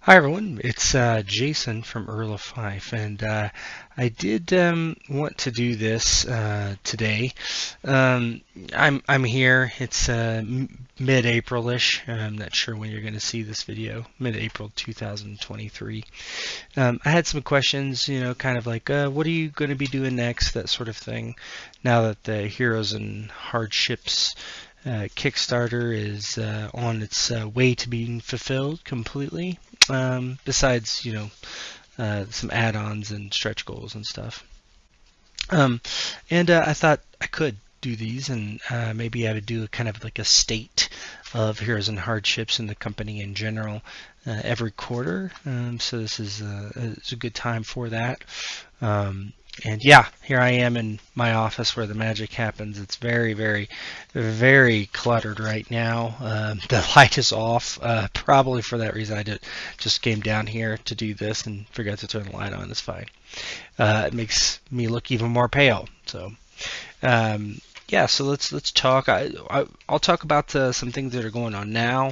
Hi everyone, it's Jason from Earl of Fife, and I did want to do this today. Um, I'm here. It's mid-April-ish. I'm not sure when you're going to see this video. Mid-April 2023. I had some questions, kind of like, what are you going to be doing next? That sort of thing. Now that the Heroes and Hardships Kickstarter is on its way to being fulfilled completely. Besides, some add-ons and stretch goals and stuff. Um, and I thought I could do these, and maybe I would do a kind of like a state of Heroes and Hardships in the company in general every quarter. So this is it's a good time for that. And yeah, here I am in my office where the magic happens. It's very, very, very cluttered right now. The light is off, probably for that reason. Just came down here to do this and forgot to turn the light on. It's fine. It makes me look even more pale. So yeah, so let's talk. I'll talk about some things that are going on now,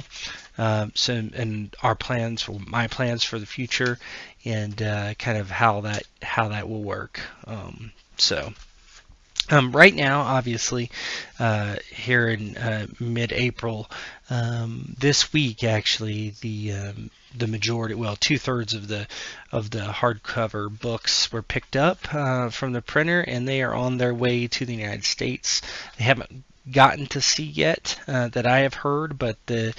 and our plans, my plans for the future, and kind of how that will work. So. Right now, obviously, here in mid-April, this week actually, the majority, well, two-thirds of the hardcover books were picked up from the printer, and they are on their way to the United States. They haven't gotten to sea yet that I have heard, but the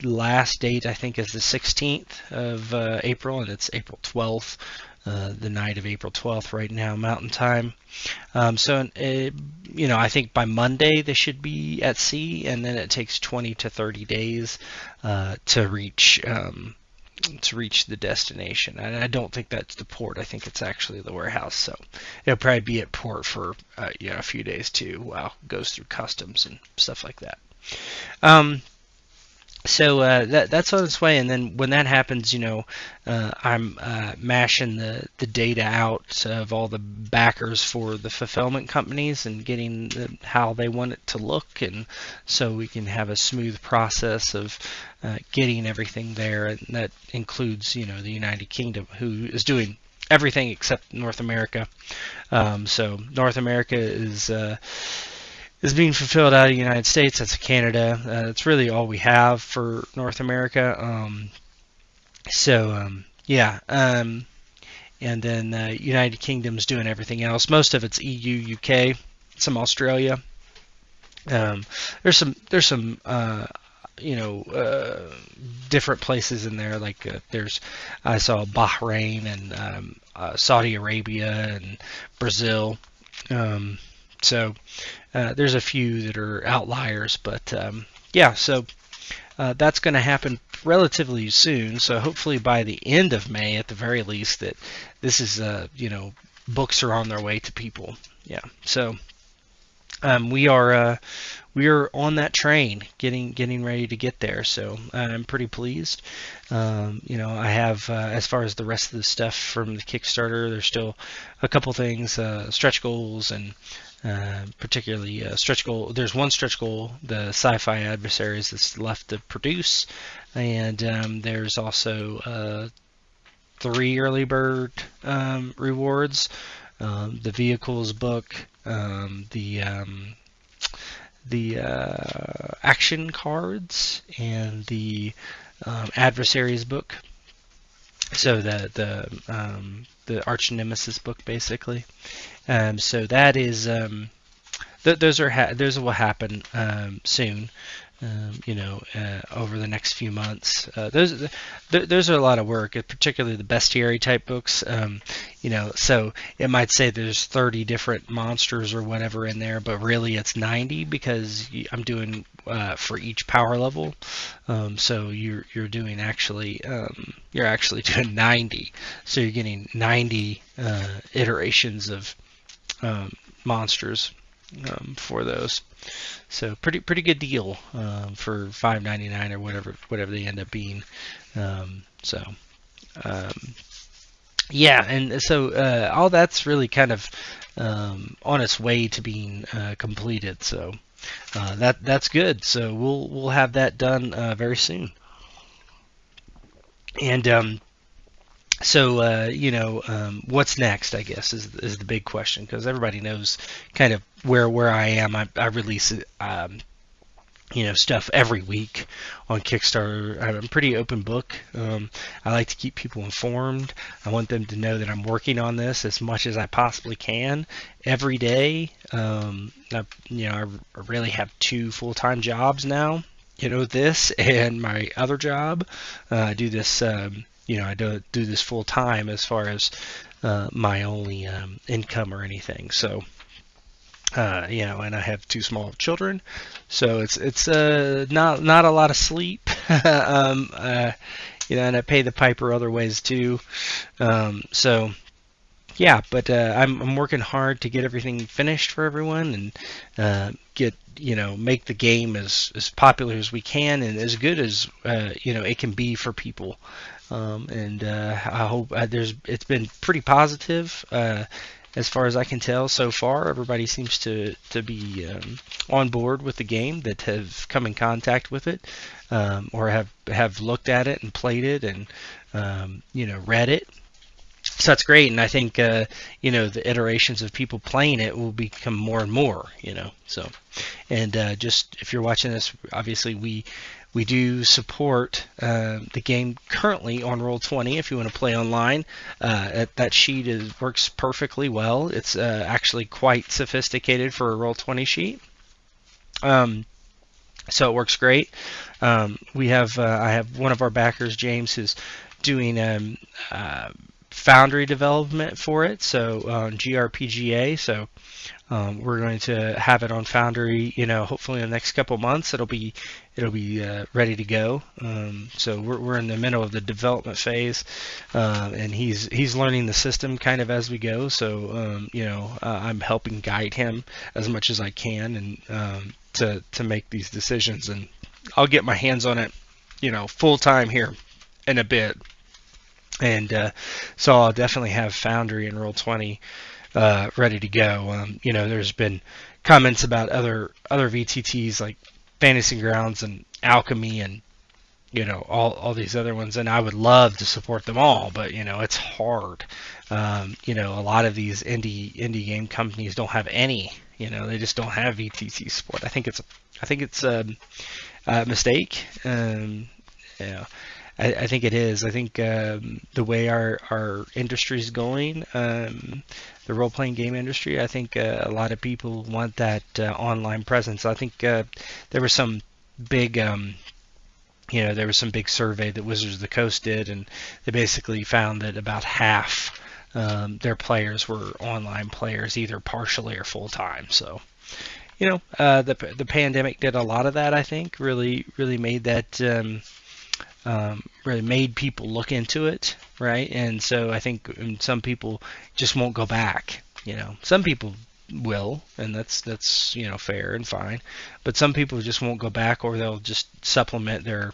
last date I think is the 16th of April, and it's April 12th. The night of April 12th right now, Mountain Time. I think by Monday they should be at sea, and then it takes 20 to 30 days to reach the destination. And I don't think that's the port. I think it's actually the warehouse. So it'll probably be at port for a few days too, while it goes through customs and stuff like that. So that's on its way, and then when that happens, I'm mashing the data out of all the backers for the fulfillment companies and getting how they want it to look, and so we can have a smooth process of getting everything there, and that includes, the United Kingdom, who is doing everything except North America. So North America is being fulfilled out of the United States. That's Canada. That's really all we have for North America. Yeah. And then United Kingdom's doing everything else. Most of it's EU, UK, some Australia. There's some different places in there. Like I saw Bahrain and Saudi Arabia and Brazil. So there's a few that are outliers, but yeah, so that's going to happen relatively soon. So hopefully by the end of May, at the very least, that this is books are on their way to people. Yeah, so we are on that train, getting ready to get there. So I'm pretty pleased. I have as far as the rest of the stuff from the Kickstarter, there's still a couple things, stretch goals, and particularly stretch goal. There's one stretch goal, the sci-fi adversaries, that's left to produce, and there's also 3 early bird rewards. The vehicles book, the action cards, and the adversaries book. So the arch nemesis book, basically. So that is those will happen soon. Over the next few months. Those are a lot of work, particularly the bestiary type books. So it might say there's 30 different monsters or whatever in there, but really it's 90 because I'm doing for each power level. So you're doing actually you're actually doing 90. So you're getting 90 iterations of monsters for those. So pretty good deal for $5.99 or whatever they end up being. So yeah, and so all that's really kind of on its way to being completed. So that's good. So we'll have that done very soon. And so what's next? I guess is the big question, because everybody knows kind of where I am. I release stuff every week on Kickstarter. I'm a pretty open book. I like to keep people informed. I want them to know that I'm working on this as much as I possibly can every day. I really have two full-time jobs now. This and my other job. I do this. I do this full time as far as my only income or anything. So and I have two small children, so it's not a lot of sleep. And I pay the piper other ways too. So yeah, but I'm working hard to get everything finished for everyone, and make the game as popular as we can and as good as it can be for people. I hope it's been pretty positive. As far as I can tell so far, everybody seems to be on board with the game that have come in contact with it, or have looked at it and played it and read it. So that's great, and I think the iterations of people playing it will become more and more. So, and just if you're watching this, obviously we do support the game currently on Roll20 if you want to play online. That sheet works perfectly well. It's actually quite sophisticated for a Roll20 sheet. So it works great. I have one of our backers, James, who's doing Foundry development for it, so GRPGA. So we're going to have it on Foundry, hopefully in the next couple months. It'll be ready to go. So we're in the middle of the development phase, and he's learning the system kind of as we go. So I'm helping guide him as much as I can, and to make these decisions. And I'll get my hands on it, full time here in a bit. And so I'll definitely have Foundry and Roll20 ready to go. There's been comments about other VTTs like Fantasy Grounds and Alchemy and all these other ones, and I would love to support them all, but it's hard. A lot of these indie game companies don't have any. They just don't have VTT support. I think it's a mistake. I think it is. I think the way our industry is going, the role-playing game industry, I think a lot of people want that online presence. I think there was some big, survey that Wizards of the Coast did, and they basically found that about half their players were online players, either partially or full-time. So, the pandemic did a lot of that. I think really made that. Really made people look into it, right? And so I think some people just won't go back. Some people will, and that's fair and fine. But some people just won't go back, or they'll just supplement their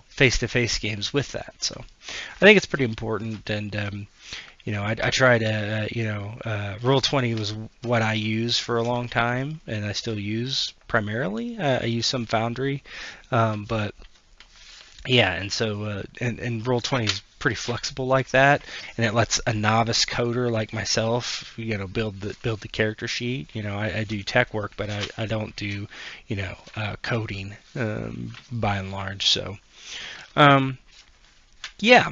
face-to-face games with that. So I think it's pretty important. And I try to Roll20 was what I used for a long time, and I still use primarily. I use some Foundry, but yeah, and so and Roll20 is pretty flexible like that, and it lets a novice coder like myself, build the character sheet. I do tech work, but I don't do coding by and large. So yeah.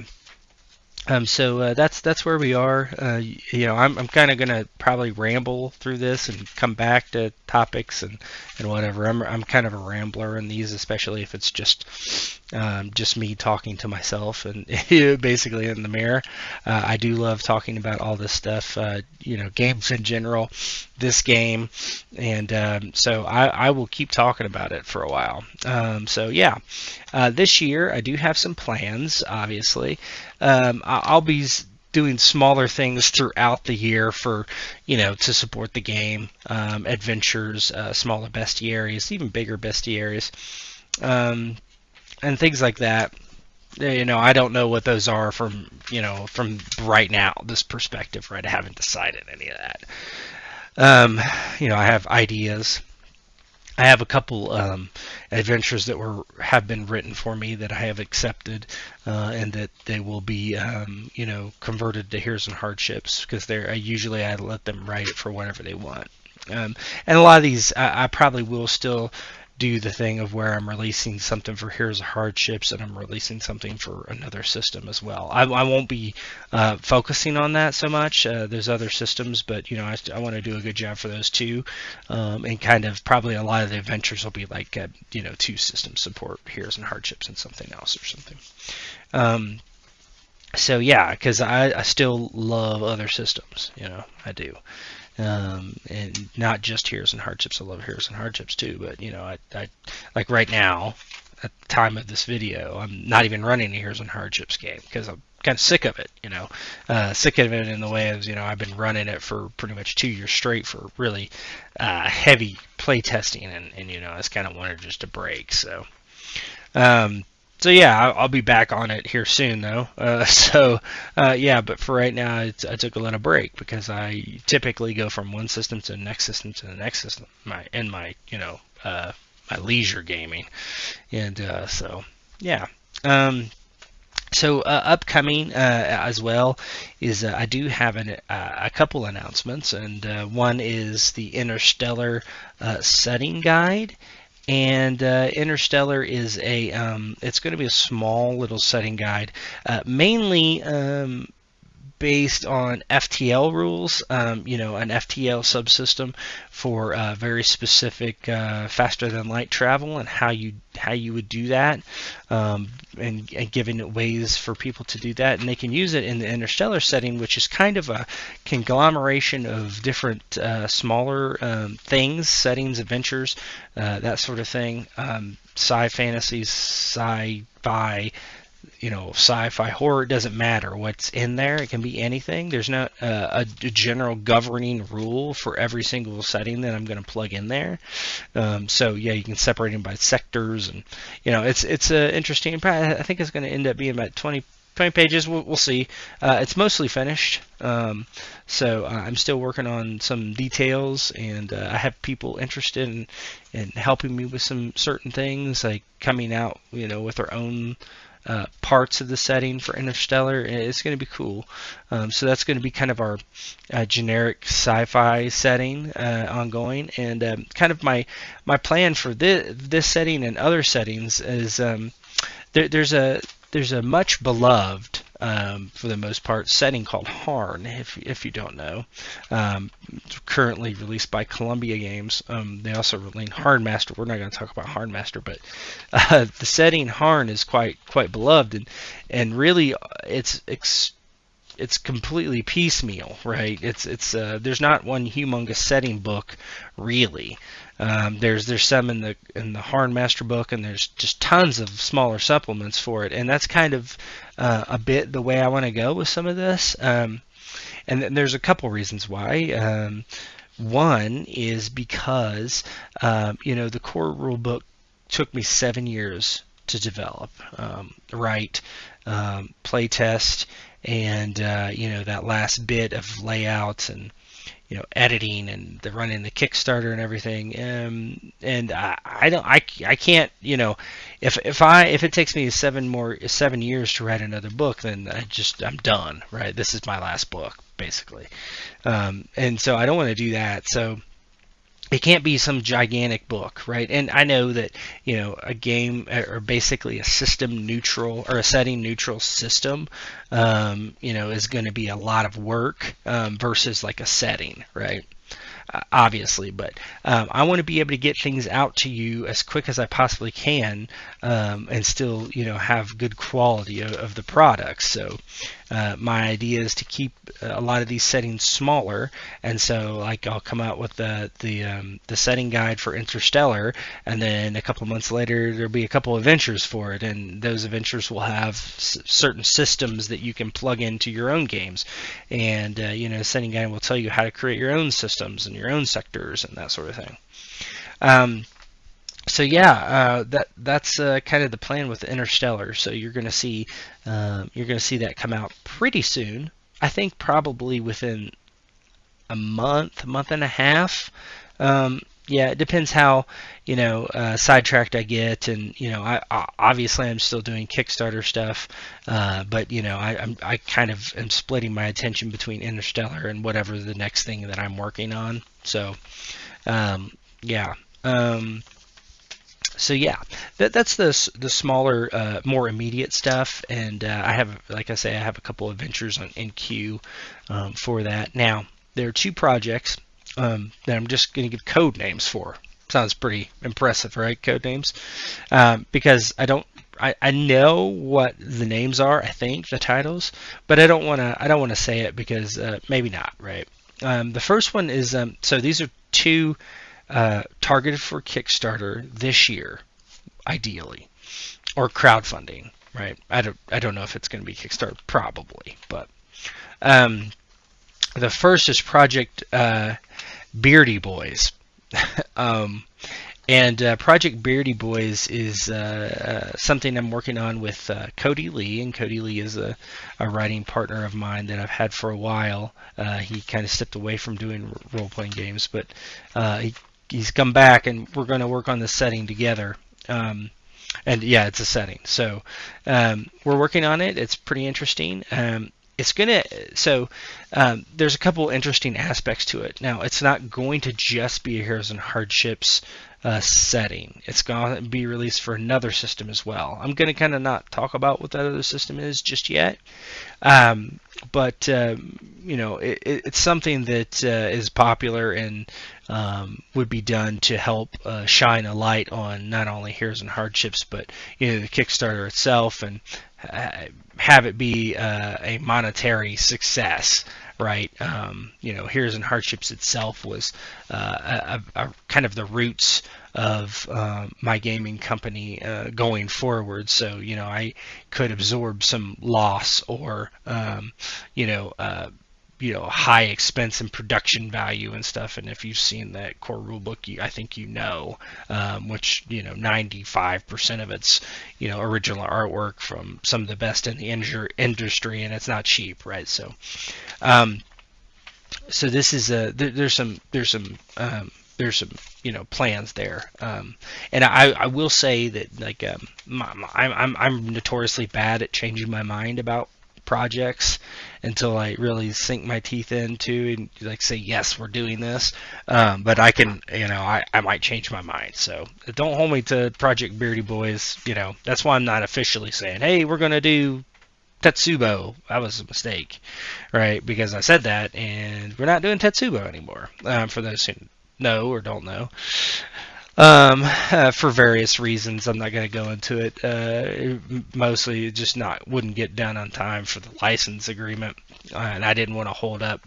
So that's where we are. I'm kind of gonna probably ramble through this and come back to topics and whatever. I'm kind of a rambler in these, especially if it's just me talking to myself and basically in the mirror. I do love talking about all this stuff, games in general, this game, and so I will keep talking about it for a while. So yeah, this year I do have some plans, obviously. I'll be doing smaller things throughout the year for, to support the game, adventures, smaller bestiaries, even bigger bestiaries, and things like that. I don't know what those are from right now, this perspective, right? I haven't decided any of that. I have ideas. I have a couple adventures that have been written for me that I have accepted, and that they will be converted to Heroes and Hardships, because I let them write it for whatever they want. And a lot of these I probably will still do the thing of where I'm releasing something for Heroes of Hardships and I'm releasing something for another system as well. I won't be focusing on that so much. There's other systems, but I want to do a good job for those too, and kind of probably a lot of the adventures will be like two systems support, Heroes and Hardships and something else or something. Um, so yeah, because I still love other systems. I do. And not just Heroes and Hardships. I love Heroes and Hardships too, but I like right now, at the time of this video, I'm not even running a Heroes and Hardships game because I'm kind of sick of it. Sick of it in the way of I've been running it for pretty much 2 years straight for really heavy play testing, and I just kind of wanted just a break. Um, so yeah, I'll be back on it here soon, though. Yeah, but for right now, I took a little break because I typically go from one system to the next system to the next system. My leisure gaming, and so yeah. Upcoming as well is I do have a couple announcements, and one is the Interstellar setting guide. And Interstellar is it's going to be a small little setting guide, mainly based on FTL rules, an FTL subsystem for very specific faster than light travel and how you would do that, and giving ways for people to do that, and they can use it in the Interstellar setting, which is kind of a conglomeration of different smaller things, settings, adventures, that sort of thing, fantasies, sci-fi, sci-fi, horror. It doesn't matter what's in there. It can be anything. There's not a general governing rule for every single setting that I'm going to plug in there. So yeah, you can separate them by sectors, and it's interesting. I think it's going to end up being about 20 pages. We'll see. It's mostly finished. So I'm still working on some details, and I have people interested in helping me with some certain things, like coming out, with their own parts of the setting for Interstellar. It's going to be cool. So that's going to be kind of our generic sci-fi setting ongoing, and kind of my plan for this setting and other settings is there's a much beloved, for the most part, setting called Harn, if you don't know. Currently released by Columbia Games. They also released Harnmaster. We're not going to talk about Harnmaster, but the setting Harn is quite beloved, and really it's completely piecemeal, right? It's there's not one humongous setting book, really. There's some in the Harnmaster book, and there's just tons of smaller supplements for it, and that's kind of a bit the way I want to go with some of this. And there's a couple reasons why. One is because the core rule book took me 7 years to develop, write, play test, and that last bit of layout and editing and the running the Kickstarter and everything. And I can't, if it takes me 7 years to write another book, then I'm done, right? This is my last book, basically. And so I don't want to do that. So it can't be some gigantic book, right? And I know that a game, or basically a system neutral or a setting neutral system, is going to be a lot of work versus like a setting, right? Obviously, but I want to be able to get things out to you as quick as I possibly can, and still have good quality of the products. So my idea is to keep a lot of these settings smaller, and so like I'll come out with the setting guide for Interstellar, and then a couple months later there'll be a couple adventures for it, and those adventures will have certain systems that you can plug into your own games, and setting guide will tell you how to create your own systems and your own sectors and that sort of thing. So yeah, that's kind of the plan with Interstellar. So you're going to see that come out pretty soon. I think probably within a month and a half. Yeah, it depends how, sidetracked I get, and obviously I'm still doing Kickstarter stuff, but I kind of am splitting my attention between Interstellar and whatever the next thing that I'm working on. So, yeah. Um, so yeah, that's the smaller, more immediate stuff, and I have, like I say, I have a couple of ventures in queue for that. Now there are two projects that I'm just going to give code names for. Sounds pretty impressive, right? Code names, because I don't. I know what the names are. I think the titles, but I don't want to. I don't want to say it because maybe not, right? The first one is so these are two targeted for Kickstarter this year, ideally, or crowdfunding, right? I don't know if it's going to be Kickstarter, probably, but um, the first is Project Beardy Boys. um, and Project Beardy Boys is something I'm working on with Cody Lee, and Cody Lee is a writing partner of mine that I've had for a while. He kind of stepped away from doing role-playing games, but he's come back, and we're going to work on this setting together. And yeah, it's a setting. So we're working on it. It's pretty interesting. It's gonna so there's a couple interesting aspects to it. Now, it's not going to just be a Heroes and Hardships setting. It's going to be released for another system as well. I'm going to kind of not talk about what that other system is just yet, but it's something that is popular and would be done to help shine a light on not only Heroes and Hardships, but the Kickstarter itself, and have it be a monetary success. Right, Heroes and Hardships itself was a kind of the roots of my gaming company going forward. So I could absorb some loss or high expense and production value and stuff. And if you've seen that core rulebook, I think which 95% of it's original artwork from some of the best in the industry, and it's not cheap, right? So this is there's some plans there, and I will say that I'm notoriously bad at changing my mind about projects until I really sink my teeth into and say yes, we're doing this. But I can I might change my mind. So don't hold me to Project Beardy Boys. That's why I'm not officially saying, hey, we're gonna do Tetsubo. That was a mistake, right? Because I said that, and we're not doing Tetsubo anymore. For those who know or don't know, for various reasons, I'm not going to go into it. Mostly, it just wouldn't get done on time for the license agreement, and I didn't want to hold up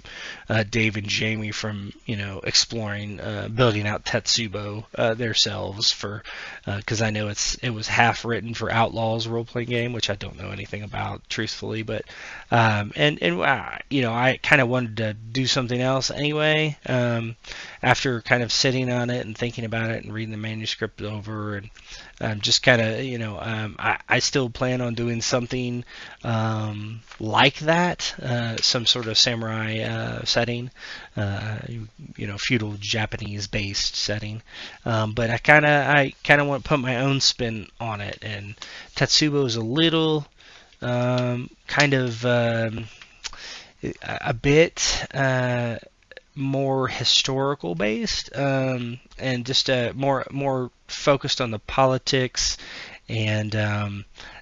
Dave and Jamie from exploring building out Tetsubo themselves because I know it was half written for Outlaws role playing game, which I don't know anything about truthfully, but I kind of wanted to do something else anyway. After kind of sitting on it and thinking about it and reading the manuscript over, and just kind of I still plan on doing something like that, some sort of samurai setting, feudal Japanese based setting, but I kind of want to put my own spin on it, and Tetsubo is a little kind of a bit more historical based, and just more focused on the politics and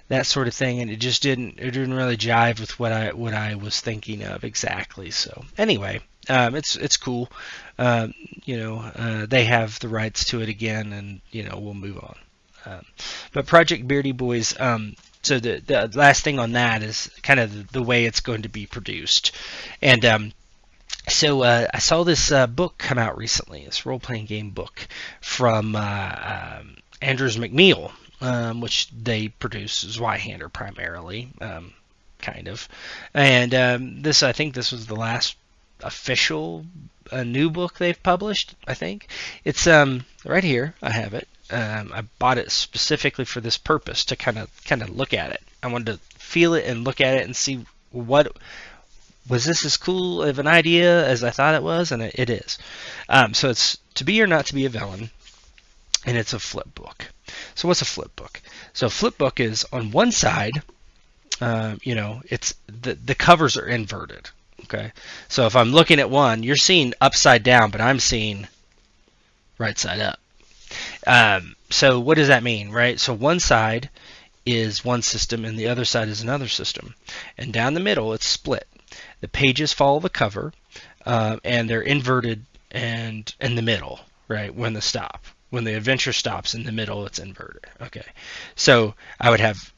that sort of thing, and it didn't really jive with what I was thinking of exactly. So anyway, it's cool. They have the rights to it again, and we'll move on. But Project Beardy Boys. So the last thing on that is kind of the way it's going to be produced, and so I saw this book come out recently, this role-playing game book from Andrews McNeil, which they produce Zweihander primarily, kind of. And I think this was the last official new book they've published, I think. It's right here. I have it. I bought it specifically for this purpose, to kind of look at it. I wanted to feel it and look at it and see what was this as cool of an idea as I thought it was? And it is. So it's To Be or Not to Be a Villain, and it's a flip book. So what's a flip book? So a flip book is on one side, it's the covers are inverted. Okay, so if I'm looking at one, you're seeing upside down, but I'm seeing right side up. So what does that mean, right? So one side is one system and the other side is another system, and down the middle it's split. The pages follow the cover, and they're inverted and in the middle, right? When the adventure stops in the middle, it's inverted. Okay, so I would have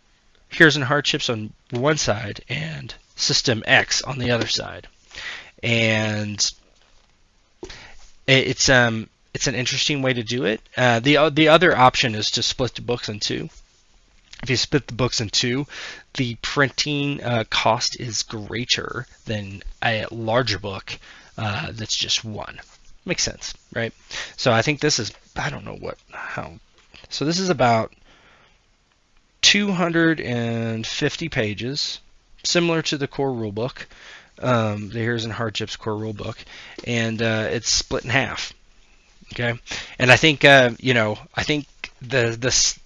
Heroes and Hardships on one side and System X on the other side, and it's an interesting way to do it. The other option is to split the books in two. If you split the books in two, the printing cost is greater than a larger book that's just one. Makes sense, right? So I think this is, I don't know how. So this is about 250 pages, similar to the core rulebook, the Heroes and Hardships core rulebook, and it's split in half. Okay, and I think the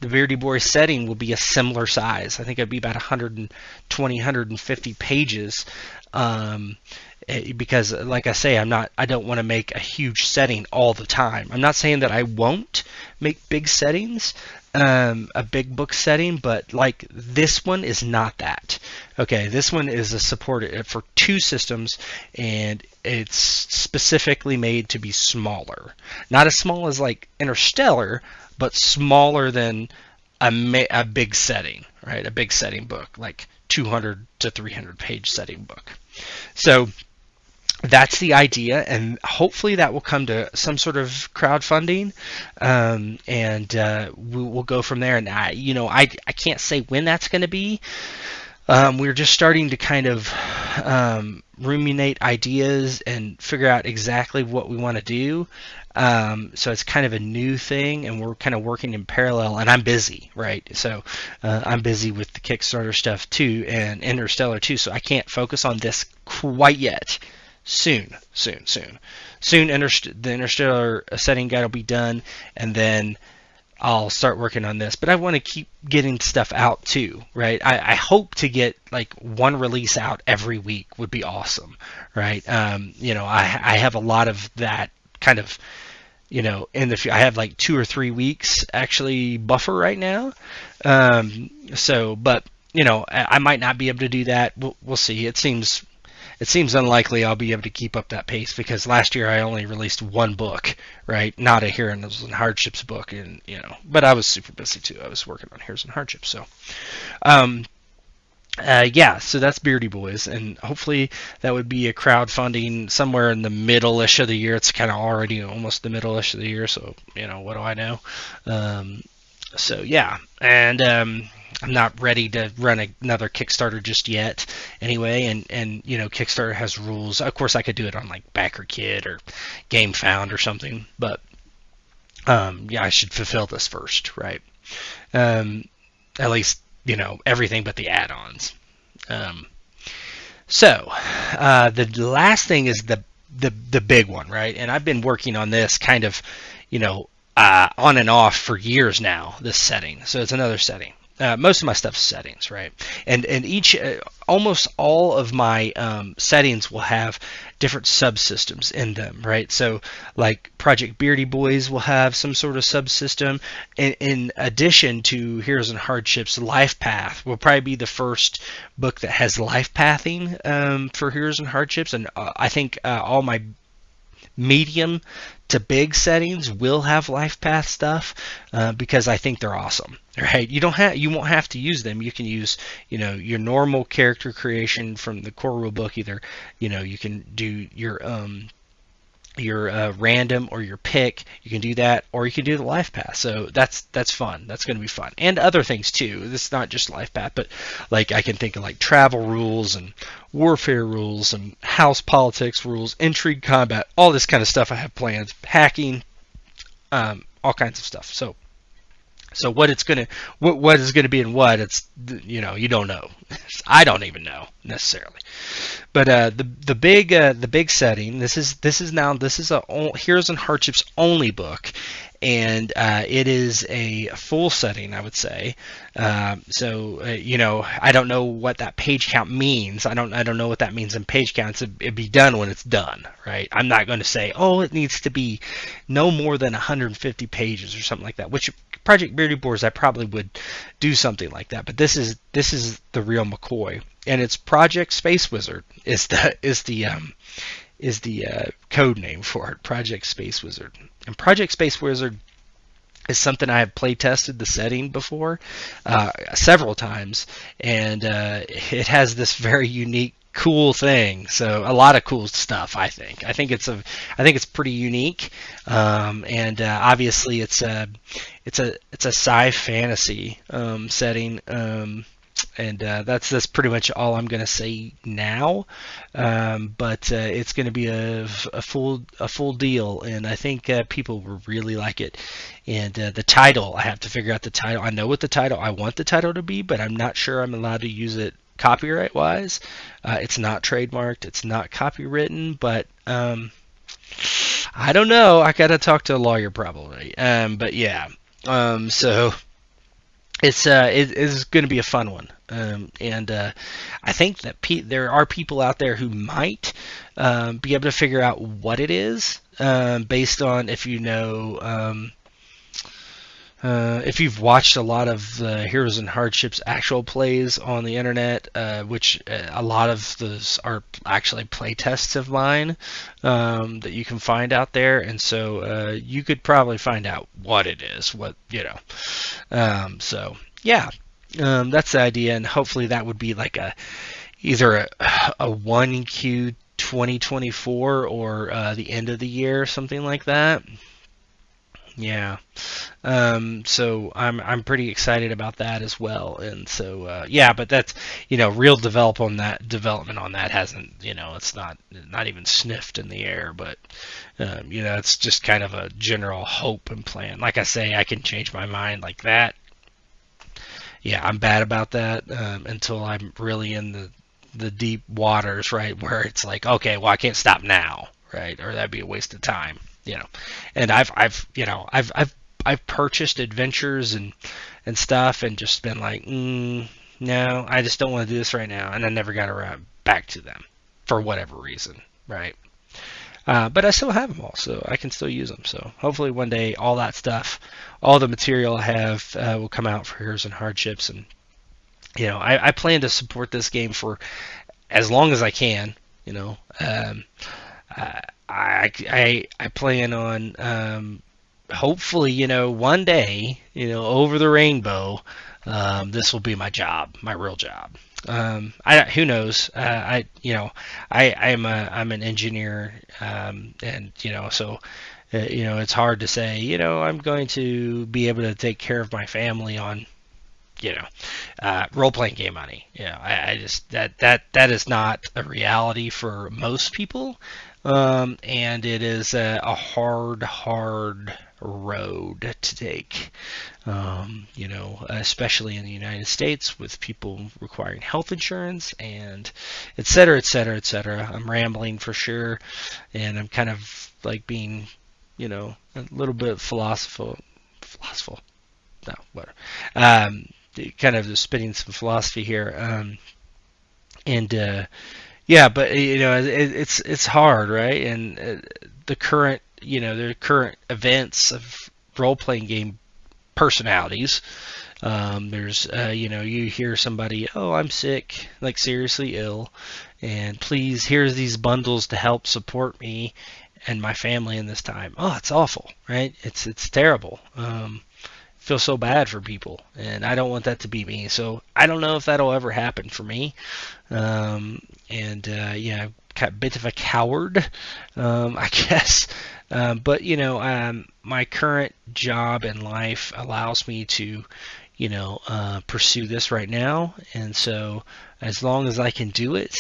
Beardy Boy setting will be a similar size. I think it'd be about 120, 150 pages. Because, like I say, I don't want to make a huge setting all the time. I'm not saying that I won't make big settings, a big book setting, but like this one is not that. Okay, this one is a supported for two systems, and it's specifically made to be smaller. Not as small as like Interstellar, but smaller than a big setting, right? A big setting book, like 200 to 300 page setting book. So that's the idea, and hopefully that will come to some sort of crowdfunding, and we'll go from there. And I can't say when that's going to be. We're just starting to kind of ruminate ideas and figure out exactly what we want to do. So it's kind of a new thing, and we're kind of working in parallel, and I'm busy, right? So I'm busy with the Kickstarter stuff too, and Interstellar too, so I can't focus on this quite yet. Soon. The Interstellar setting guide will be done, and then I'll start working on this. But I want to keep getting stuff out too, right? I hope to get like one release out every week would be awesome, right? I have a lot of that kind of, I have like 2 or 3 weeks actually buffer right now. But I might not be able to do that. We'll see. It seems unlikely I'll be able to keep up that pace, because last year I only released one book, right? Not a Heroes and Hardships book, and but I was super busy too. I was working on Heroes and Hardships, so so that's Beardy Boys, and hopefully that would be a crowdfunding somewhere in the middle-ish of the year. It's kind of already almost the middle-ish of the year, so what do I know? And I'm not ready to run another Kickstarter just yet anyway, and Kickstarter has rules. Of course I could do it on like BackerKit or GameFound or something, but I should fulfill this first, right? At least everything but the add-ons. The last thing is the big one, right? And I've been working on this kind of on and off for years now, this setting. So it's another setting. Most of my stuff's settings, right? And each, almost all of my settings will have different subsystems in them, right? So like Project Beardy Boys will have some sort of subsystem. In addition to Heroes and Hardships, Life Path will probably be the first book that has life pathing for Heroes and Hardships, and I think all my medium to big settings will have life path stuff, because I think they're awesome, right? You won't have to use them. You can use your normal character creation from the core rulebook. Either you can do your random or your pick. You can do that, or you can do the life path. So that's fun. That's going to be fun, and other things too. It's not just life path, but like I can think of like travel rules and warfare rules and house politics rules, intrigue, combat, all this kind of stuff. I have plans, hacking, all kinds of stuff. So So what is gonna be in what, it's, you don't know. I don't even know necessarily. But the big setting. This is a Heroes and Hardships only book, and it is a full setting, I would say. I don't know what that page count means. I don't know what that means in page counts. It'd be done when it's done, right? I'm not going to say, oh, it needs to be no more than 150 pages or something like that. Which Project Beardy Boars, I probably would do something like that. But this is the real McCoy, and it's Project Space Wizard is the code name for it. Project Space Wizard. And Project Space Wizard is something I have play tested the setting before, several times, and it has this very unique, cool thing. So a lot of cool stuff. I think it's pretty unique, and obviously it's a sci fantasy setting. And that's pretty much all I'm going to say now. But it's going to be a full deal, and I think people will really like it. And the title, I have to figure out the title. I know what I want the title to be, but I'm not sure I'm allowed to use it copyright wise. It's not trademarked, it's not copywritten, but I don't know. I got to talk to a lawyer probably. But yeah. So it is going to be a fun one, and I think that there are people out there who might be able to figure out what it is, based on if you've watched a lot of the Heroes and Hardships actual plays on the internet, which a lot of those are actually play tests of mine, that you can find out there, and so you could probably find out what it is, so yeah, that's the idea, and hopefully that would be like either a 1Q 2024 or the end of the year, something like that. Yeah. So I'm pretty excited about that as well. And so yeah, but that's real development on that hasn't, it's not even sniffed in the air, but it's just kind of a general hope and plan. Like I say, I can change my mind like that. Yeah, I'm bad about that, until I'm really in the deep waters, right, where it's like, okay, well, I can't stop now, right, or that'd be a waste of time, you know. And I've purchased adventures and stuff, and just been like, no, I just don't want to do this right now, and I never got around back to them for whatever reason, right? But I still have them all, so I can still use them. So hopefully one day all that stuff, all the material I have, will come out for Heroes and Hardships, and I plan to support this game for as long as I can. I plan on, hopefully, one day, over the rainbow, this will be my job, my real job. Who knows? I'm an engineer, and so it's hard to say. I'm going to be able to take care of my family on role playing game money. I just that is not a reality for most people, and it is a hard road to take. Especially in the United States with people requiring health insurance and et cetera, et cetera, et cetera. I'm rambling for sure, and I'm kind of like being, a little bit philosophical. No, whatever. Kind of just spitting some philosophy here, and yeah, but it's hard, right? And the current events of role playing game personalities. There's, you hear somebody, oh, I'm sick, like seriously ill, and please, here's these bundles to help support me and my family in this time. Oh, it's awful, right? It's terrible. Feel so bad for people, and I don't want that to be me. So I don't know if that'll ever happen for me. And yeah, I'm a bit of a coward, I guess. But my current job in life allows me to, pursue this right now, and so as long as I can do it,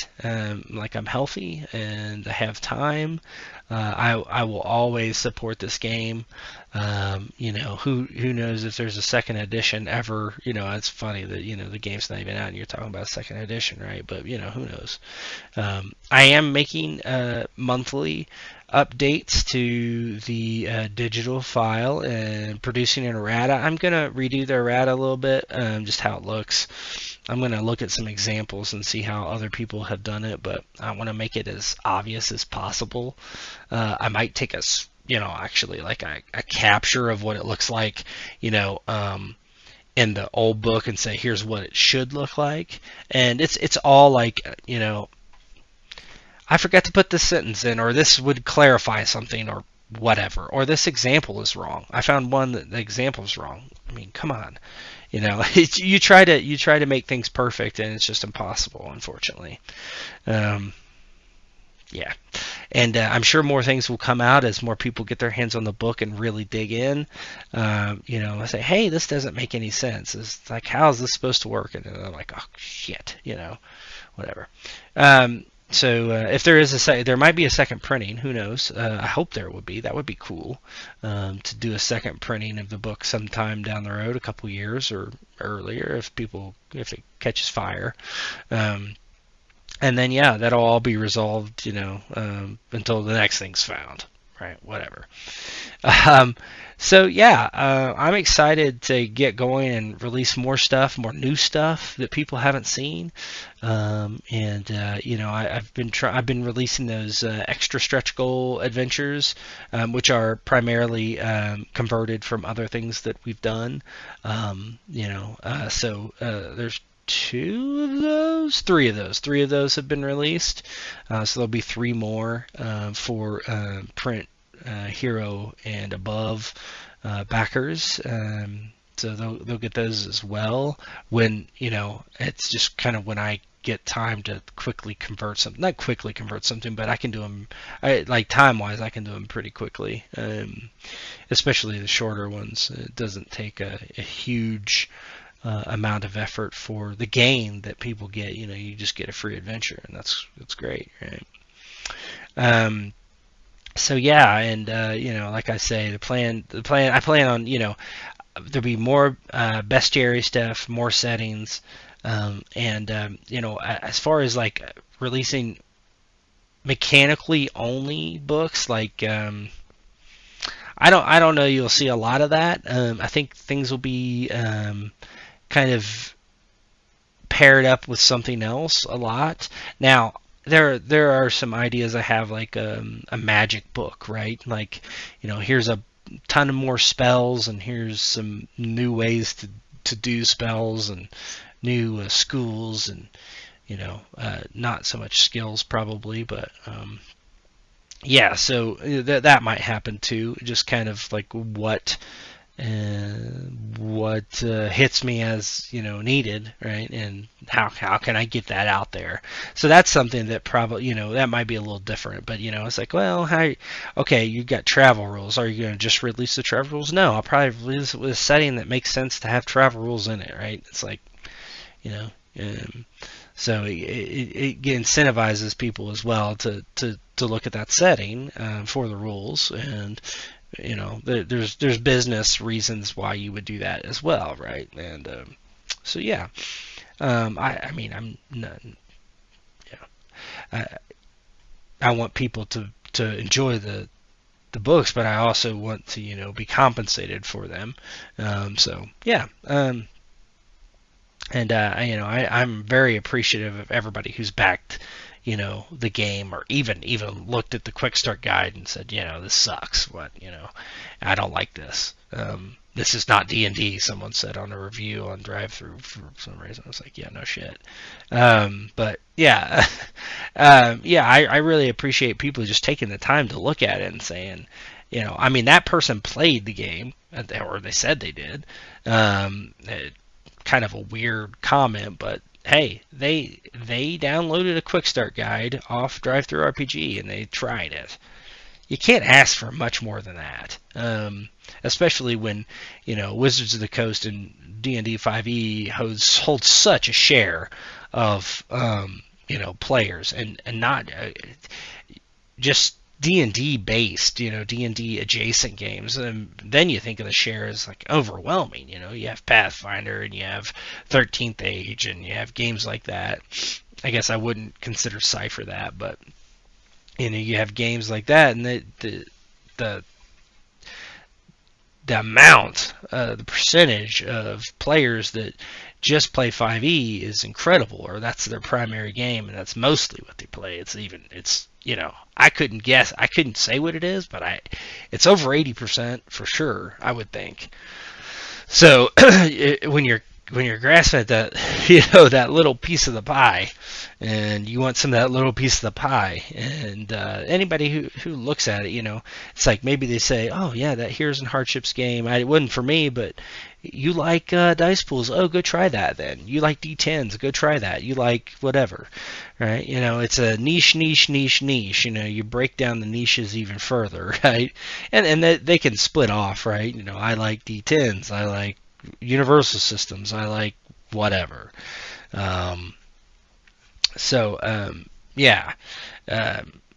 like I'm healthy and I have time, I will always support this game. Who knows if there's a second edition ever? It's funny that the game's not even out and you're talking about a second edition, right? But who knows? I am making monthly updates to the digital file and producing an errata. I'm going to redo the errata a little bit, just how it looks. I'm going to look at some examples and see how other people have done it, but I want to make it as obvious as possible. I might take actually like a capture of what it looks like, in the old book and say, here's what it should look like. And it's all like, I forgot to put this sentence in, or this would clarify something, or whatever, or this example is wrong. I found one that the example is wrong. I mean, come on, you try to make things perfect, and it's just impossible, unfortunately. Yeah, and I'm sure more things will come out as more people get their hands on the book and really dig in. I say, hey, this doesn't make any sense. It's like, how is this supposed to work? And they're like, oh shit, whatever. If there is there might be a second printing. Who knows? I hope there would be. That would be cool, to do a second printing of the book sometime down the road, a couple years or earlier, if it catches fire. And then that'll all be resolved, until the next thing's found, right? Whatever. I'm excited to get going and release more stuff, more new stuff that people haven't seen. I've been releasing those extra stretch goal adventures, which are primarily converted from other things that we've done. There's three of those have been released. So there'll be three more for print hero and above backers. So they'll get those as well. When it's just kind of when I get time to quickly convert something. Not quickly convert something, but I can do them. Like time-wise, I can do them pretty quickly. Especially the shorter ones. It doesn't take a huge amount of effort for the gain that people get. You just get a free adventure, and that's great, right? Like I say, I plan on there'll be more bestiary stuff, more settings, as far as like releasing mechanically only books, like I don't know, you'll see a lot of that. I think things will be kind of paired up with something else a lot. Now, there are some ideas I have, like a magic book, right? Like, here's a ton of more spells, and here's some new ways to do spells, and new schools, and not so much skills probably, but so that might happen too. Just kind of like what hits me as needed, right? And how can I get that out there? So that's something that probably that might be a little different, but it's like, well, you got travel rules. Are you going to just release the travel rules? No, I'll probably release it with a setting that makes sense to have travel rules in it, right? It's like so it incentivizes people as well to look at that setting for the rules, and there's business reasons why you would do that as well, right? And I want people to enjoy the books, but I also want to be compensated for them. I'm very appreciative of everybody who's backed the game, or even looked at the quick start guide and said, this sucks. I don't like this. This is not D&D, someone said on a review on drive-thru for some reason. I was like, yeah, no shit. I really appreciate people just taking the time to look at it and saying, that person played the game, or they said they did. Kind of a weird comment, but hey, they downloaded a quick start guide off drive-thru RPG and they tried it. You can't ask for much more than that, especially when Wizards of the Coast and D&D 5e holds such a share of players, and not just D&D based, D&D adjacent games. And then you think of the share as like overwhelming. You have Pathfinder and you have 13th Age and you have games like that. I guess I wouldn't consider Cypher that, but you have games like that, and the the amount, the percentage of players that just play 5e is incredible, or that's their primary game, and that's mostly what they play. I couldn't guess, I couldn't say what it is, but it's over 80% for sure, I would think. So when you're grasping at that, that little piece of the pie, and you want some of that little piece of the pie, and anybody who looks at it, it's like maybe they say, oh yeah, that Heroes and Hardships game, it wasn't for me, but you like dice pools, oh go try that then. You like D10s, go try that. You like whatever, right? It's a niche. You break down the niches even further, right? And they can split off, right? I like D10s, I like universal systems, I like whatever. Um, yeah.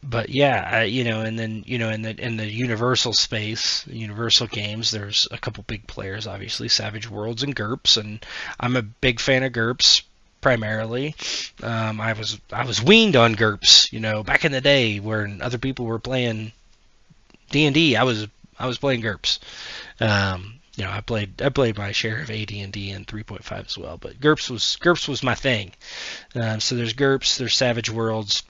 But yeah, and then in the universal space, universal games, there's a couple big players, obviously Savage Worlds and GURPS, and I'm a big fan of GURPS primarily. I was weaned on GURPS, back in the day when other people were playing D&D. I was playing GURPS. I played my share of AD&D and 3.5 as well, but GURPS was my thing. So there's GURPS, there's Savage Worlds.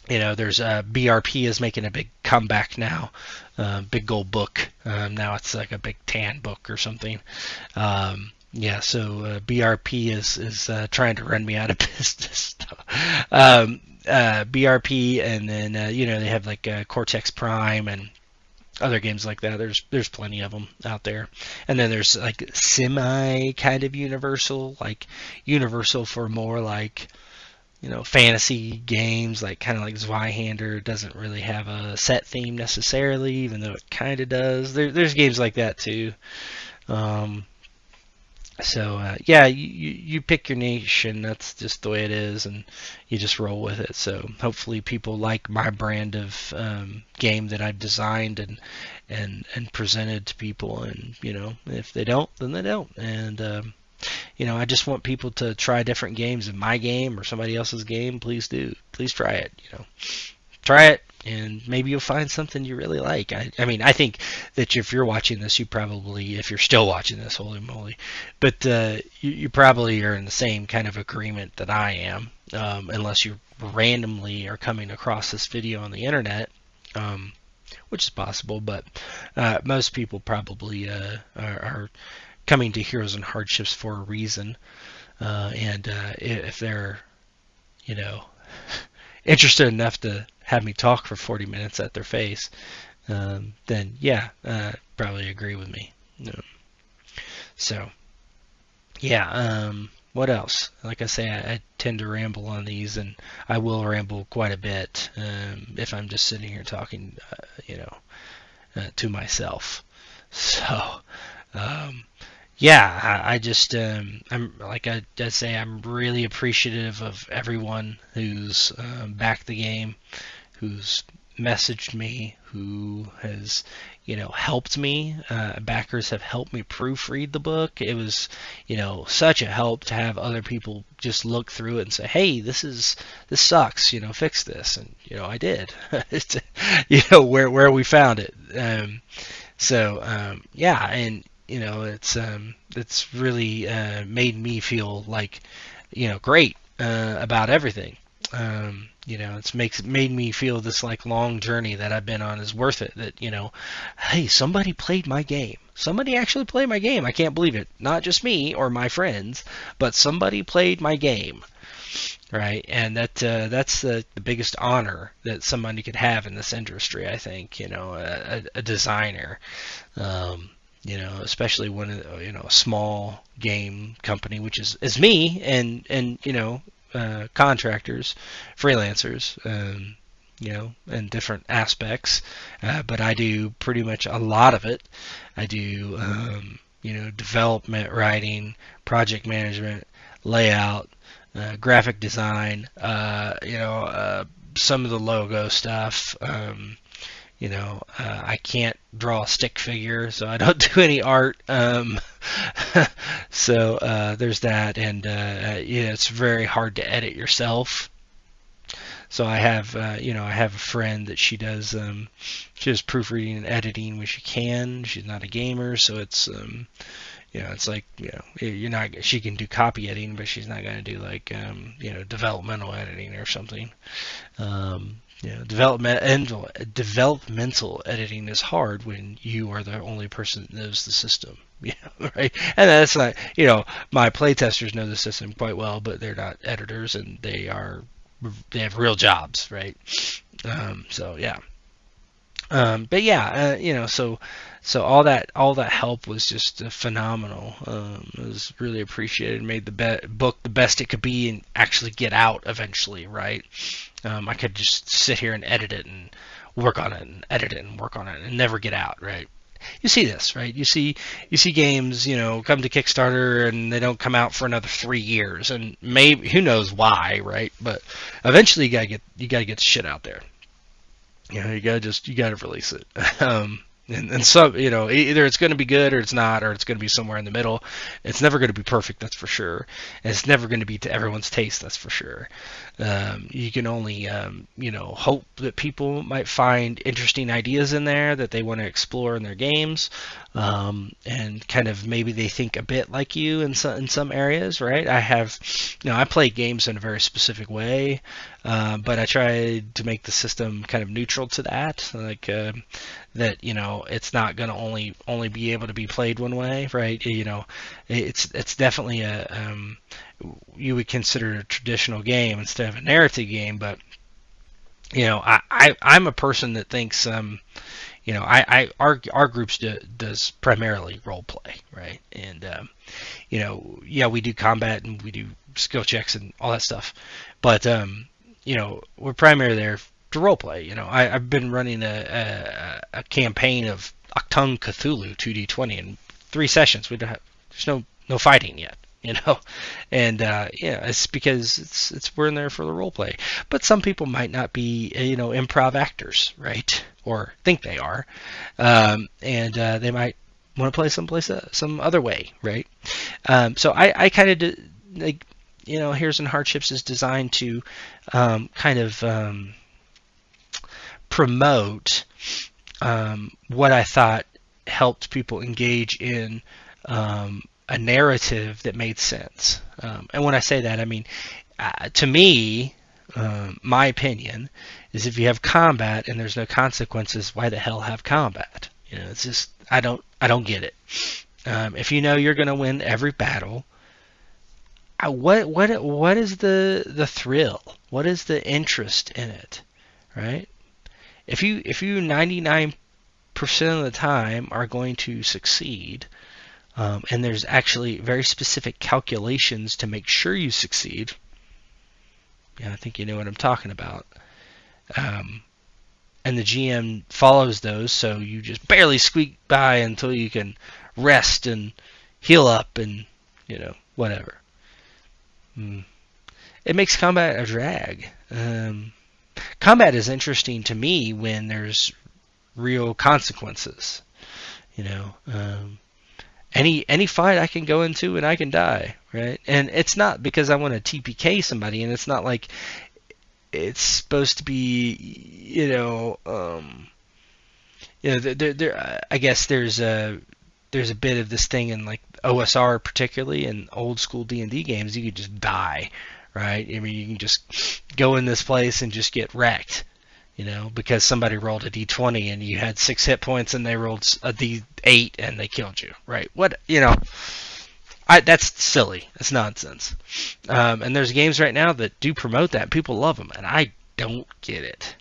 There's BRP is making a big comeback now, big gold book. Now it's like a big tan book or something. So BRP is trying to run me out of business. BRP, and then they have like Cortex Prime and other games like that. There's plenty of them out there. And then there's like semi kind of universal, like universal for more like fantasy games, like kind of like Zweihander. Doesn't really have a set theme necessarily, even though it kind of does. There's games like that too. You pick your niche, and that's just the way it is, and you just roll with it. So hopefully people like my brand of game that I've designed and presented to people, and if they don't, then they don't. And I just want people to try different games. In my game or somebody else's game, please do. Please try it. Try it, and maybe you'll find something you really like. I mean, I think that if you're watching this, you probably, if you're still watching this, holy moly, but you probably are in the same kind of agreement that I am, unless you randomly are coming across this video on the internet, which is possible, but most people probably are coming to Heroes and Hardships for a reason, and if they're, interested enough to have me talk for 40 minutes at their face, then yeah, probably agree with me. So, yeah, what else? Like I say, I tend to ramble on these, and I will ramble quite a bit if I'm just sitting here talking, to myself. So, yeah, I just I'm like I say, I'm really appreciative of everyone who's backed the game, who's messaged me, who has helped me. Backers have helped me proofread the book. It was such a help to have other people just look through it and say, hey, this sucks, fix this, and I did. It's, where we found it. Yeah, and it's really made me feel like great about everything. It's made me feel this like long journey that I've been on is worth it. That hey, somebody played my game. Somebody actually played my game. I can't believe it. Not just me or my friends, but somebody played my game. Right, and that's the biggest honor that somebody could have in this industry. I think a designer. Especially when a small game company, which is me, and contractors, freelancers, in different aspects, but I do pretty much a lot of it. I do development, writing, project management, layout, graphic design, some of the logo stuff. I can't draw a stick figure, so I don't do any art. So there's that, and it's very hard to edit yourself. So I have a friend that she does proofreading and editing when she can. She's not a gamer, so it's like, you're not. She can do copy editing, but she's not going to do like, developmental editing or something. Developmental editing is hard when you are the only person that knows the system. Right? And that's not, my playtesters know the system quite well, but they're not editors, and they have real jobs, right? So yeah. But yeah, so all that help was just phenomenal. It was really appreciated. Made the book the best it could be, and actually get out eventually, right? I could just sit here and edit it and work on it and edit it and work on it and never get out, right? You see this, right? You see games, come to Kickstarter and they don't come out for another 3 years, and maybe who knows why, right? But eventually you gotta get the shit out there. You gotta release it. And some, either it's going to be good or it's not, or it's going to be somewhere in the middle. It's never going to be perfect, that's for sure. And it's never going to be to everyone's taste, that's for sure. You can only, hope that people might find interesting ideas in there that they want to explore in their games, and kind of maybe they think a bit like you in some areas, right? I play games in a very specific way, but I try to make the system kind of neutral to that, like that it's not going to only be able to be played one way, right? It's definitely you would consider it a traditional game instead of a narrative game, but I'm a person that thinks our groups does primarily role play, right? And yeah, we do combat and we do skill checks and all that stuff, but we're primarily there to role play. I've been running a campaign of Octung Cthulhu 2D20 in 3 sessions. There's no fighting yet. And it's because we're in there for the role play. But some people might not be improv actors, right? Or think they are, and they might want to play some other way, right? So I kind of like, Heroes and Hardships is designed to kind of promote what I thought helped people engage in a narrative that made sense. And when I say that, I mean, to me, my opinion is if you have combat and there's no consequences, why the hell have combat? It's just I don't get it. If you're going to win every battle, what is the thrill? What is the interest in it, right? If you 99% of the time are going to succeed, and there's actually very specific calculations to make sure you succeed. Yeah, I think you know what I'm talking about. And the GM follows those, so you just barely squeak by until you can rest and heal up and whatever. It makes combat a drag. Combat is interesting to me when there's real consequences. Any fight I can go into and I can die, right? And it's not because I want to TPK somebody, and it's not like it's supposed to be, I guess there's a bit of this thing in like OSR, particularly in old school D&D games. You could just die, right? I mean, you can just go in this place and just get wrecked. Because somebody rolled a d20 and you had 6 hit points and they rolled a d8 and they killed you, right? That's silly. That's nonsense. And there's games right now that do promote that. People love them, and I don't get it.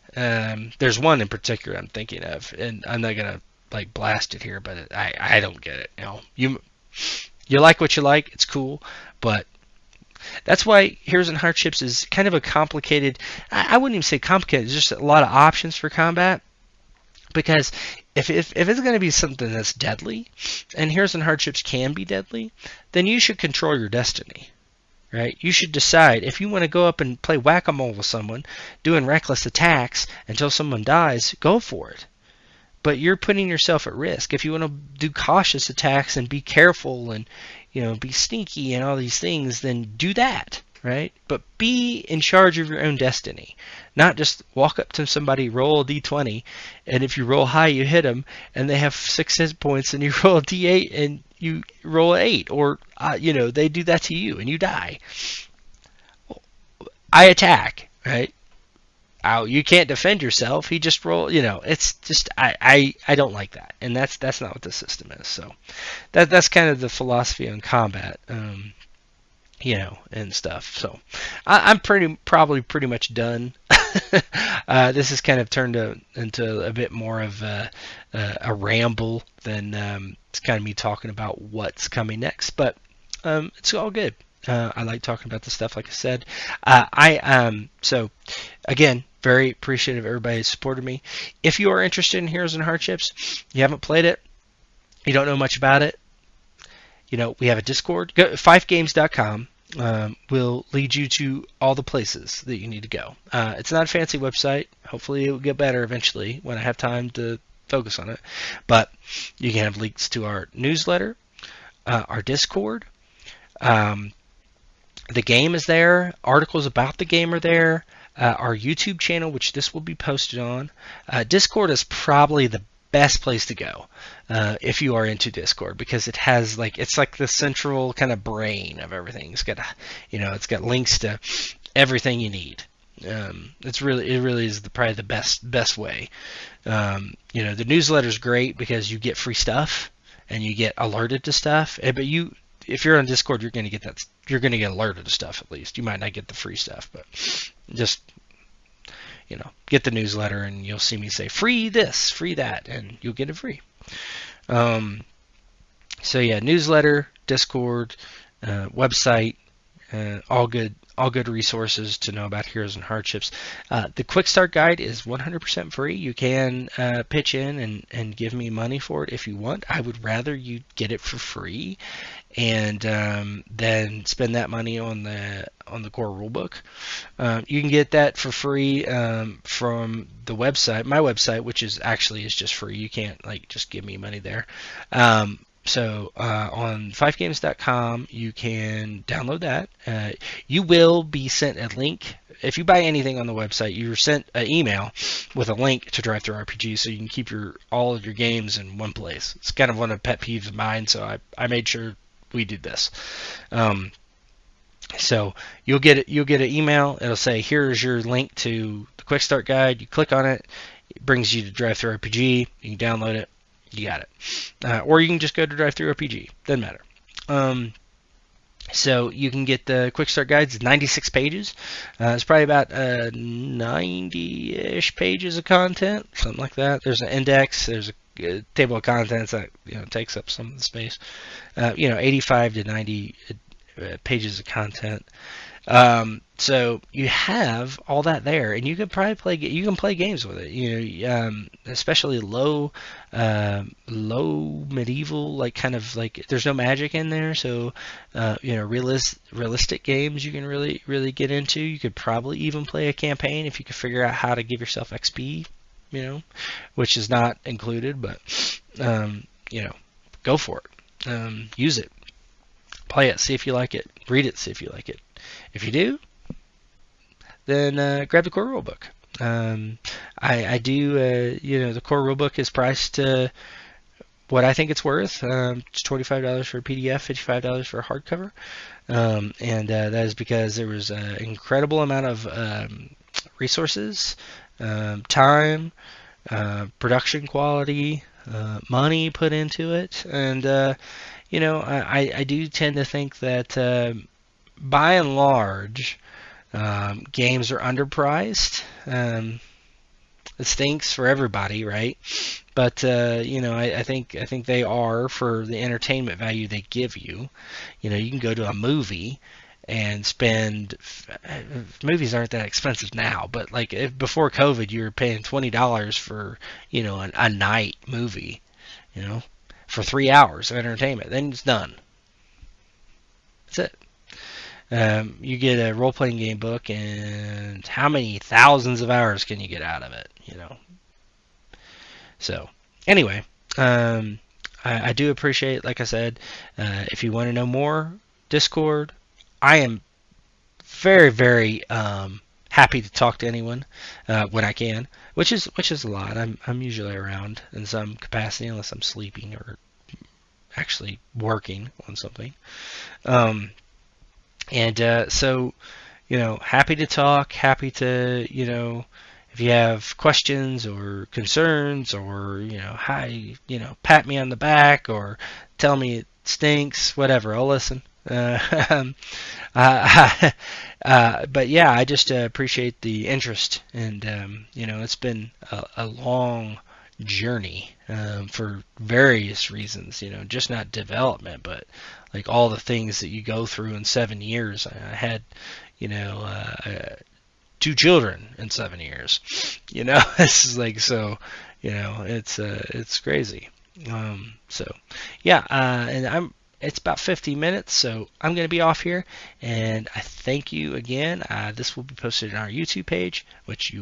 There's one in particular I'm thinking of, and I'm not gonna like blast it here, but I don't get it. You like what you like. It's cool, but that's why Heroes and Hardships is kind of a complicated. I wouldn't even say complicated. It's just a lot of options for combat. Because if it's going to be something that's deadly, and Heroes and Hardships can be deadly, then you should control your destiny, right? You should decide if you want to go up and play whack-a-mole with someone, doing reckless attacks until someone dies, go for it. But you're putting yourself at risk. If you want to do cautious attacks and be careful and, be sneaky and all these things, then do that, right? But be in charge of your own destiny. Not just walk up to somebody, roll a d20, and if you roll high, you hit them, and they have 6 hit points, and you roll a d8 and you roll an 8, or they do that to you and you die. I attack, right? Oh, you can't defend yourself. He just roll. It's just I don't like that, and that's not what the system is. So that's kind of the philosophy on combat, and stuff. So I'm probably pretty much done. This has kind of turned into a bit more of a ramble than it's kind of me talking about what's coming next, but it's all good. I like talking about this stuff, like I said. So again, very appreciative of everybody who supported me. If you are interested in Heroes and Hardships, you haven't played it, you don't know much about it, we have a Discord. Go fifegames.com. Will lead you to all the places that you need to go. It's not a fancy website. Hopefully it will get better eventually when I have time to focus on it. But you can have links to our newsletter, our Discord. The game is there. Articles about the game are there. Our YouTube channel, which this will be posted on. Discord is probably the best place to go if you are into Discord, because it has it's like the central kind of brain of everything. It's got it's got links to everything you need. It really is probably the best way. The newsletter is great because you get free stuff and you get alerted to stuff. But if you're on Discord, you're going to get that. You're going to get alerted to stuff at least. You might not get the free stuff, but just get the newsletter and you'll see me say free this, free that, and you'll get it free. So yeah, newsletter, Discord, website, all good resources to know about Heroes and Hardships. The Quick Start Guide is 100% free. You can pitch in and give me money for it if you want. I would rather you get it for free and then spend that money on the core rulebook. You can get that for free from the website, my website, which is just free. You can't just give me money there. So on fifegames.com, you can download that. You will be sent a link. If you buy anything on the website, you're sent an email with a link to DriveThruRPG, so you can keep all of your games in one place. It's kind of one of the pet peeves of mine, so I made sure we did this. So you'll get an email. It'll say, here's your link to the Quick Start Guide. You click on it. It brings you to DriveThruRPG. You can download it. You got it. Or you can just go to DriveThruRPG. Doesn't matter. So you can get the Quick Start Guides, 96 pages. It's probably about 90-ish pages of content, something like that. There's an index. There's a table of contents that takes up some of the space. 85 to 90 pages of content. So you have all that there, and you can probably play games with it. Especially low medieval, there's no magic in there, so realistic games you can really get into. You could probably even play a campaign if you could figure out how to give yourself XP, which is not included, but go for it. Use it. Play it, see if you like it. Read it, see if you like it. If you do, then grab the core rulebook. I do, the core rulebook is priced what I think it's worth. It's $25 for a PDF, $55 for a hardcover. And that is because there was an incredible amount of resources, time, production quality, money put into it. And, I do tend to think that by and large, games are underpriced. It stinks for everybody, right? But I think they are for the entertainment value they give you. You can go to a movie and spend. Movies aren't that expensive now, but before COVID, you were paying $20 for a night movie, for 3 hours of entertainment. Then it's done. That's it. You get a role-playing game book, and how many thousands of hours can you get out of it? So anyway, um, I do appreciate, like I said, if you want to know more, Discord. I am very, very happy to talk to anyone when I can, which is a lot. I'm usually around in some capacity unless I'm sleeping or actually working on something. Um, and so happy to talk, happy to, if you have questions or concerns or, hi, pat me on the back or tell me it stinks, whatever, I'll listen. Uh, but yeah, I just appreciate the interest, and it's been a long journey for various reasons. Just not development, but like all the things that you go through in 7 years. I had, you know, two children in 7 years. This is like so. It's crazy. So, yeah, and It's about 50 minutes, so I'm going to be off here, and I thank you again. This will be posted on our YouTube page, which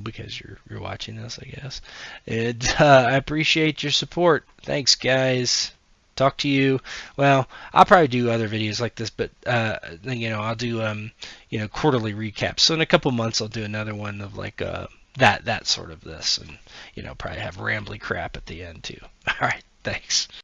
because you're watching this, I guess. And I appreciate your support. Thanks, guys. Talk to you. Well, I'll probably do other videos like this, but I'll do quarterly recaps. So in a couple months, I'll do another one of like that sort of this, and probably have rambly crap at the end too. All right, thanks.